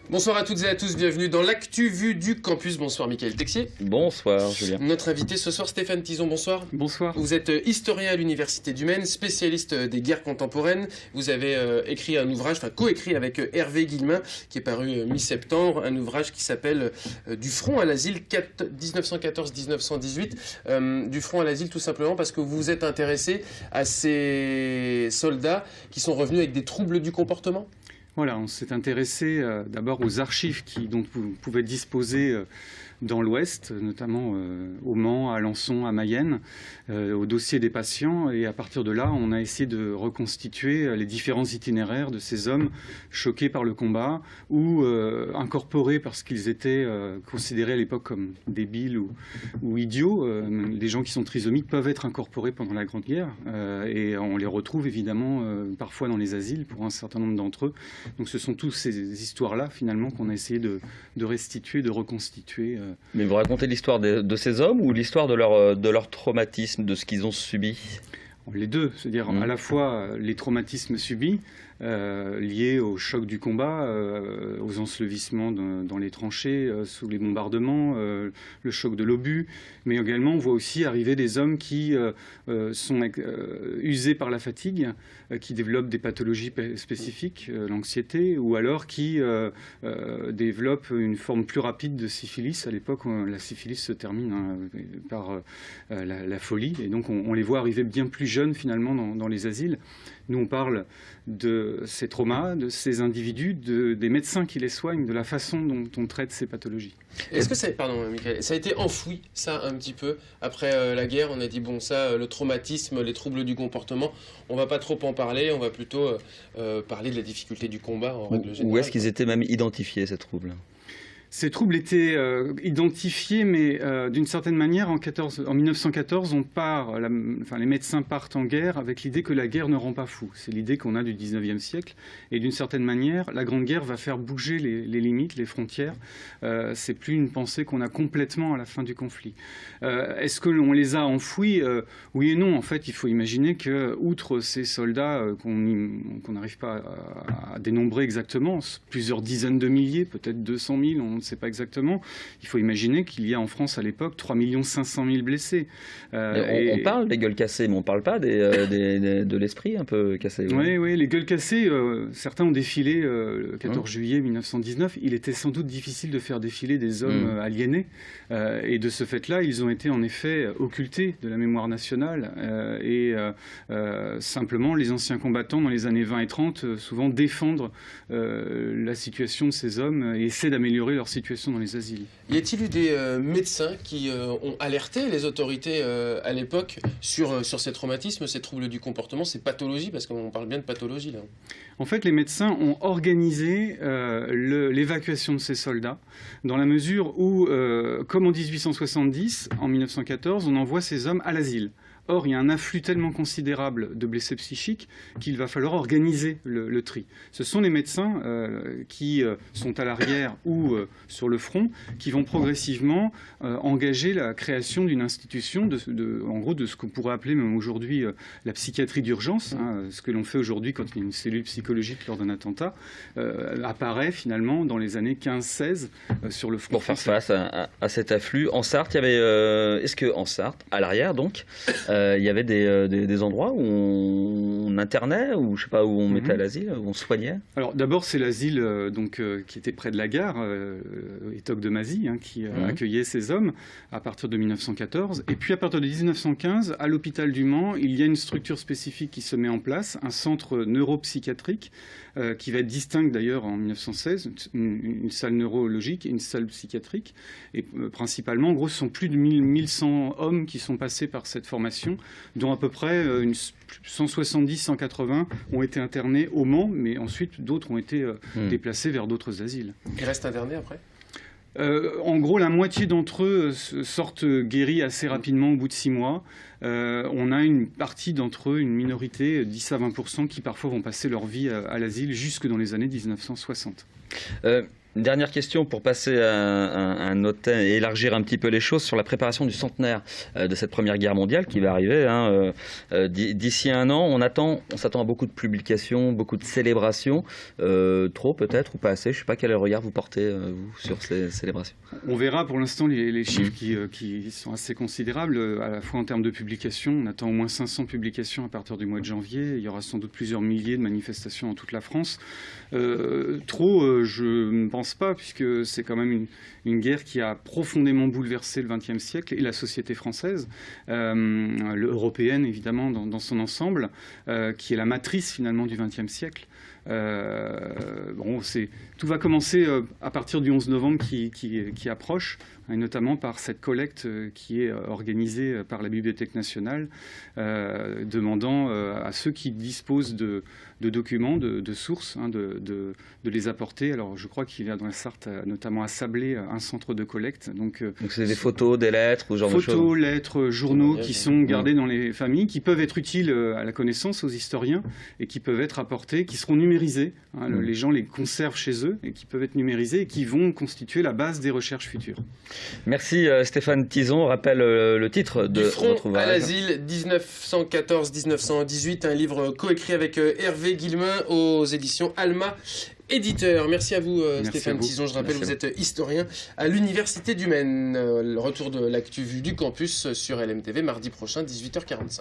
Bonsoir à toutes et à tous, bienvenue dans l'actu vue du campus. Bonsoir Mickaël Texier. Bonsoir Julien. Notre invité ce soir Stéphane Tison, bonsoir. Bonsoir. Vous êtes historien à l'Université du Maine, spécialiste des guerres contemporaines. Vous avez écrit un ouvrage, coécrit avec Hervé Guillemin, qui est paru mi-septembre, un ouvrage qui s'appelle Du front à l'asile 1914-1918. Du front à l'asile tout simplement parce que vous vous êtes intéressé à ces soldats qui sont revenus avec des troubles du comportement. Voilà, on s'est intéressé d'abord aux archives dont vous pouvez disposer dans l'Ouest, notamment au Mans, à Alençon, à Mayenne, au dossier des patients. Et à partir de là, on a essayé de reconstituer les différents itinéraires de ces hommes choqués par le combat ou incorporés parce qu'ils étaient considérés à l'époque comme débiles ou idiots. Les gens qui sont trisomiques peuvent être incorporés pendant la Grande Guerre et on les retrouve évidemment parfois dans les asiles pour un certain nombre d'entre eux. Donc ce sont toutes ces histoires-là finalement qu'on a essayé de restituer, de reconstituer. Mais vous racontez l'histoire de ces hommes ou l'histoire de leur traumatisme, de ce qu'ils ont subi? Les deux, c'est-à-dire à la fois les traumatismes subis liés au choc du combat, aux ensevelissements dans les tranchées, sous les bombardements, le choc de l'obus, mais également on voit aussi arriver des hommes qui sont usés par la fatigue, qui développent des pathologies spécifiques, l'anxiété, ou alors qui développent une forme plus rapide de syphilis. À l'époque, la syphilis se termine par la folie, et donc on les voit arriver bien plus jeunes finalement dans les asiles. Nous, on parle de ces traumas, de ces individus, des médecins qui les soignent, de la façon dont on traite ces pathologies. Est-ce que ça a été enfoui, ça, un petit peu, après la guerre? On a dit, bon, ça, le traumatisme, les troubles du comportement, on va pas trop en parler, on va plutôt parler de la difficulté du combat, en règle générale. Ou est-ce qu'ils étaient même identifiés, ces troubles? Ces troubles étaient identifiés, mais d'une certaine manière, en 1914, les médecins partent en guerre avec l'idée que la guerre ne rend pas fou. C'est l'idée qu'on a du 19e siècle. Et d'une certaine manière, la Grande Guerre va faire bouger les limites, les frontières. C'est plus une pensée qu'on a complètement à la fin du conflit. Est-ce que l'on les a enfouis? Oui et non. En fait, il faut imaginer que, outre ces soldats qu'on n'arrive pas à dénombrer exactement, plusieurs dizaines de milliers, peut-être 200 000, on ne sait pas exactement. Il faut imaginer qu'il y a en France à l'époque 3 500 000 blessés. On parle des gueules cassées, mais on ne parle pas de l'esprit un peu cassé. Oui, les gueules cassées, certains ont défilé le 14 juillet 1919. Il était sans doute difficile de faire défiler des hommes aliénés. Et de ce fait-là, ils ont été en effet occultés de la mémoire nationale. Simplement, les anciens combattants, dans les années 20 et 30, souvent défendent la situation de ces hommes et essaient d'améliorer leur situation dans les asiles. Y a-t-il eu des médecins qui ont alerté les autorités à l'époque sur ces traumatismes, ces troubles du comportement, ces pathologies, parce qu'on parle bien de pathologie là? En fait, les médecins ont organisé l'évacuation de ces soldats dans la mesure où, comme en 1870, en 1914, on envoie ces hommes à l'asile. Or, il y a un afflux tellement considérable de blessés psychiques qu'il va falloir organiser le tri. Ce sont les médecins qui sont à l'arrière ou sur le front qui vont progressivement engager la création d'une institution, en gros de ce qu'on pourrait appeler même aujourd'hui la psychiatrie d'urgence. Ce que l'on fait aujourd'hui quand il y a une cellule psychologique lors d'un attentat apparaît finalement dans les années 15-16 sur le front. Pour faire face à cet afflux. En Sarthe, il y avait... est-ce qu'en Sarthe, à l'arrière donc, il y avait des endroits où on internait, ou je sais pas, où on mettait à l'asile, où on soignait? Alors d'abord c'est l'asile qui était près de la gare, Étoque de Mazie, qui accueillait ces hommes à partir de 1914. Et puis à partir de 1915, à l'hôpital du Mans, il y a une structure spécifique qui se met en place, un centre neuropsychiatrique qui va être distinct d'ailleurs en 1916, une salle neurologique et une salle psychiatrique. Et principalement, en gros, ce sont plus de 1100 hommes qui sont passés par cette formation, dont à peu près 170-180 ont été internés au Mans, mais ensuite d'autres ont été déplacés vers d'autres asiles. Ils restent internés après? En gros, la moitié d'entre eux sortent guéris assez rapidement au bout de 6 mois. On a une partie d'entre eux, une minorité, 10 à 20%, qui parfois vont passer leur vie à l'asile jusque dans les années 1960. Une dernière question pour passer à un autre thème et élargir un petit peu les choses sur la préparation du centenaire de cette Première Guerre mondiale qui va arriver. D'ici un an, on s'attend à beaucoup de publications, beaucoup de célébrations. Trop peut-être ou pas assez. Je ne sais pas quel regard vous portez vous, sur ces célébrations. On verra pour l'instant les chiffres qui sont assez considérables, à la fois en termes de publications. On attend au moins 500 publications à partir du mois de janvier. Il y aura sans doute plusieurs milliers de manifestations dans toute la France. Je ne pense pas, puisque c'est quand même une guerre qui a profondément bouleversé le XXe siècle et la société française, européenne évidemment dans son ensemble, qui est la matrice finalement du XXe siècle. Tout va commencer à partir du 11 novembre qui approche, et notamment par cette collecte qui est organisée par la Bibliothèque nationale, demandant à ceux qui disposent de documents, de sources, de les apporter. Alors je crois qu'il y a dans la Sarthe, notamment à Sablé, un centre de collecte. Donc c'est des photos, des lettres, ou genre de choses. Photos, lettres, journaux qui sont gardés dans les familles, qui peuvent être utiles à la connaissance, aux historiens, et qui peuvent être apportés, qui seront numérisés. Les gens les conservent chez eux et qui peuvent être numérisés et qui vont constituer la base des recherches futures. Merci Stéphane Tison. On rappelle le titre de votre ouvrage. Du front à l'asile 1914-1918, un livre coécrit avec Hervé Guillemin aux éditions Alma Éditeur. Merci à vous Stéphane Tison. Je rappelle, vous êtes historien à l'Université du Maine. Le retour de l'actu vue du campus sur LMTV mardi prochain, 18h45.